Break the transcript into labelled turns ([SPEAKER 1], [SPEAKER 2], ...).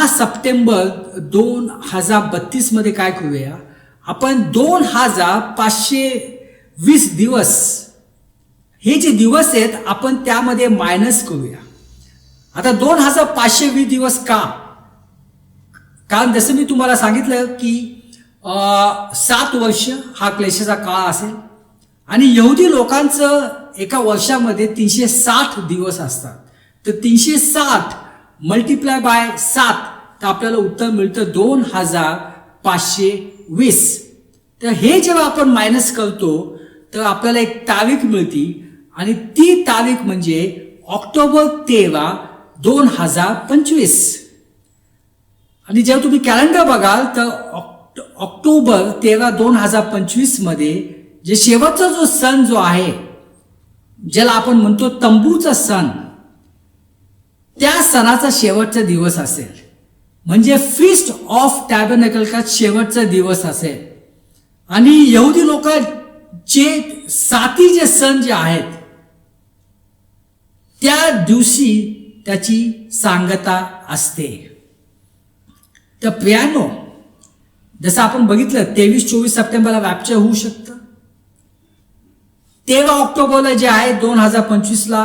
[SPEAKER 1] 6 September 2032 मध्ये काय करूया, आपण 2520 दिवस हे जे दिवस आहेत आपण त्यामध्ये मायनस करूया. आता 2520 दिवस का? कारण जसं मी तुम्हाला सांगितलं की 7 वर्ष हा क्लेशाचा काळ असेल आणि यहुदी लोकांचं एका वर्षामध्ये 360 दिवस असतात. तर 360 मल्टिप्लाय बाय 7 तर आपल्याला उत्तर मिळतं 2520. तर हे जेव्हा आपण मायनस करतो तर आपल्याला एक तारीख मिळते आणि ती तारीख म्हणजे ऑक्टोबर 13, 2025. आणि जेव्हा तुम्ही कॅलेंडर बघाल तर ऑक्टोबर 13, 2025 मध्ये जे शेवटचा जो सण जो आहे ज्याला आपण म्हणतो तंबूचा सण, त्या सणाचा शेवटचा दिवस असेल. म्हणजे फीस्ट ऑफ टॅबरनेकल का शेवटचा दिवस असेल. आणि यहुदी लोकांचे 7 जे सण जे आहेत त्या दिवशी त्याची सांगता असते. तर प्रियानो, जसं आपण बघितलं 23-24 सप्टेंबरला रॅप्चर होऊ शकतं. 13 ऑक्टोबरला जे आहे 2025 ला